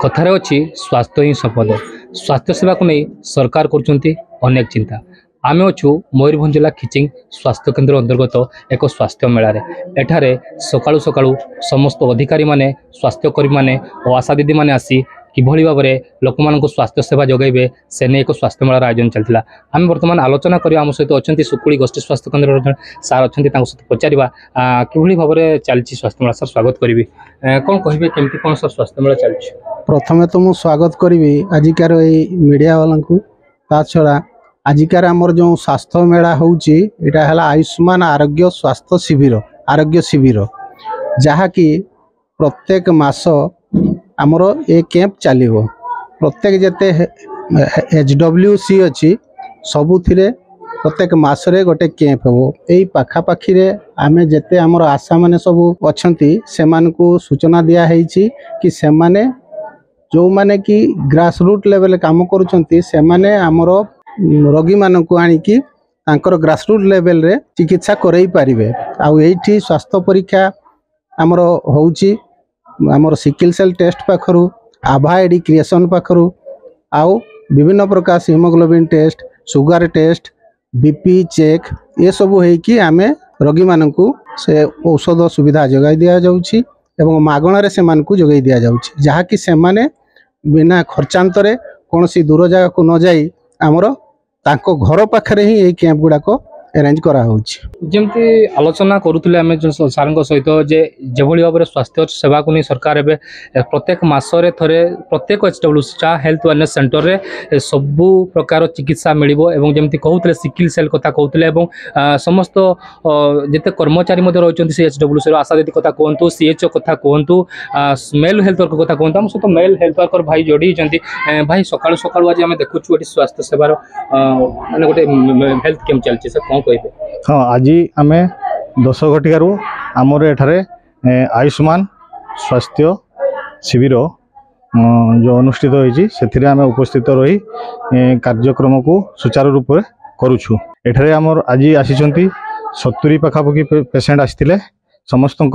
कथार अच्छी स्वास्थ्य ही संपद। स्वास्थ्य सेवा को नहीं सरकार करनेक चिंता। आम अच्छु मयूरभंज जिला खिचिंग स्वास्थ्य केन्द्र अंतर्गत एक स्वास्थ्य मेला एठारे सकाळु सकाळु समस्त अधिकारी माने स्वास्थ्यकर्मी माने और आशा दीदी माने आसी किभली भाव में लोक मान स्वास्थ्य सेवा जगैबे से नहीं एक स्वास्थ्य मेलार आयोजन चलता। आम बर्तमान आलोचना करिया आम सहित अच्छा सुकुड़ी गोष्ठी स्वास्थ्य केन्द्र सार अच्छा सहित पचारा कि भाव में चलती स्वास्थ्य मेला। सर स्वागत करी कौन कहे केमती कौन सर स्वास्थ्य मेला चलती? प्रथमे तो मुझे स्वागत करी आजिकार मीडिया वाला ता छड़ा आजिकार आमर जो स्वास्थ्य मेला होता आयुष्मान आरोग्य स्वास्थ्य शिविर आरोग्य शिविर जहाँकि प्रत्येक मास आमर ए कैंप चलो प्रत्येक जिते HWC अच्छी सबुथिरे प्रत्येक मासरे गोटे कैंप हो यही पाखापाखी आमे जेते आमर आशा माने सब अच्छी से सूचना दिखाई कि से माने जो माने कि ग्रास रूट लेवल काम करुँच से माने आमर रोगी मानक आनिकी तांकर ग्रास रूट लेवल रे चिकित्सा करई पारिबे। आउ एठी स्वास्थ्य परीक्षा आमर होउची आमर सिकिल सेल टेस्ट पाखरु आभा एडी क्रिएशन पाखरु आउ विभिन्न प्रकार haemoglobin test sugar test BP check ये सब है कि आमे रोगी मानकु से औषध सुविधा जगाई दिया जाउची एवं मागणारे से मानकु जगाई दिया जाउची जहा कि से माने बिना खर्चांतरे कोनोसी दूर जगह को न जाई आमर तांको घर पाखरे ही ये कैंप गुड़ाक अरेंज करा होउची। जमती आलोचना करुले आम सार सहित जो भाव में स्वास्थ्य सेवा को नहीं सरकार एवं प्रत्येक मसरे थे प्रत्येक HWC चाह हेल्थ वेलनेस सेंटर रे सबू प्रकार चिकित्सा मिल जमी कहते सिकिल सेल कथा कहते समस्त जिते कर्मचारी रही HWC आशा दीदी कथा कहतु CHO कथा कहतु मेल हेल्थ वर्कर कथा कहतु आम सहित मेल हेल्थ वर्कर भाई जोड़ी भाई सकाळु सकाळु आज आम देखु स्वास्थ्य सेवार माने गोटे हेल्थ कैंप चलती सर कौन कहे? हाँ आज आम 10 घटिकार आमर एठारे आयुष्मान स्वास्थ्य शिविर जो अनुष्ठित होती से आम उपस्थित रही कार्यक्रम को सुचारू रूप से करुछु। एठारे आमर आज आसी 70 पाखापाखि पेसेंट आसते समस्त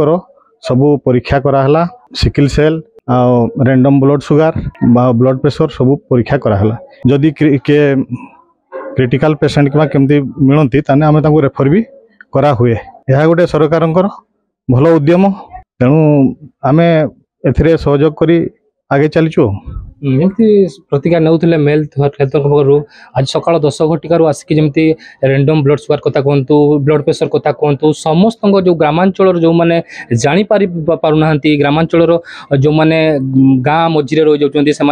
सबू परीक्षा कराला sickle cell random blood sugar blood pressure सबू परीक्षा कराला जदि के क्रिटिकल पेसेंट कि केमती मिलती ताने आम रेफर भी करा हुए। यह गोटे सरकार भल उद्यम तेणु आम ए सहयोग करी आगे चलीचु। एमती प्रतिज्ञा नौले मेल हेल्थ आज सकाल 10 घटिकार आसिक जमी रैंडम ब्लड सुगर कथा कहतु ब्लड प्रेशर कथा कहतु समस्त जो ग्रामांचल जो मैंने जापारी पारना ग्रामांचल जो मैंने गाँ मझे रही जाती से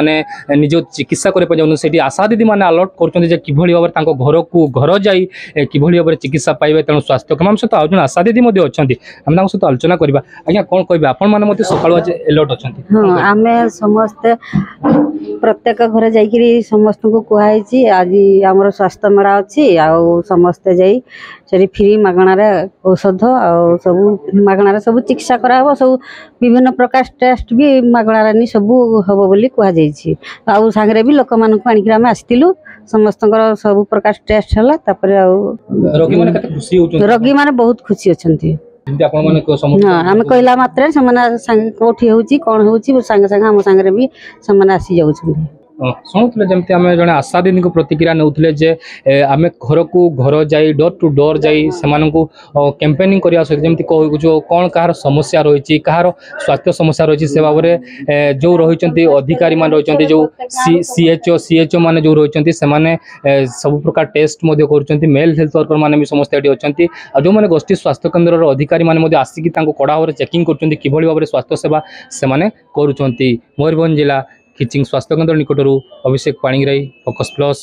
निज चिकित्सा कर आशा दीदी मैंने अलर्ट कर कि भाव घर को घर जाई कि भाव में चिकित्सा पाइबे। तेणु स्वास्थ्य कम सहित आज आशा दीदी अच्छा आम सहित आलोचना करवा। आज्ञा कौन कह आपण मैंने सकाल आज अलर्ट अच्छा आम समस्ते प्रत्येक घर जाकि समस्त को कहुई आज आमर स्वास्थ्य मेला अच्छी समस्ते जाई फ्री मागणार औषध आ सब मागणार सब चिकित्सा करा सब विभिन्न प्रकार टेस्ट भी मागणार नहीं सब हम बोली कहुई आउ सांगे भी लोक मान आम आसलु समस्त सब प्रकार टेस्ट है रोगी मैंने बहुत खुशी अच्छा आम कहला मात्रे कौटी होची कौन होची सांगे सांगे आम सांगे भी से आसी जाऊँ। शुणुले जमी आम जड़े आशा दीदी को प्रतिक्रिया नौले जे आम घर को घर जाई डोर टू डोर जाई कैंपेनिंग करने सहित जमी कहूँ कौन कहार समस्या रही कहार स्वास्थ्य समस्या रही से भाव में जो रही अधिकारी मान रही जो CHO मान जो रही सब प्रकार टेस्ट कर मेल हेल्थ वर्कर मैंने भी समस्त ये अच्छा जो मैंने गोष्ठी स्वास्थ्य केन्द्र अधिकारी मैंने आसिक कड़ा भाव में चेकिंग कर भाव में स्वास्थ्य सेवा से मयूरभंज जिला खिचिंग स्वास्थ्य केन्द्र निकटर अभिषेक पाणिग्राही फोकस प्लस।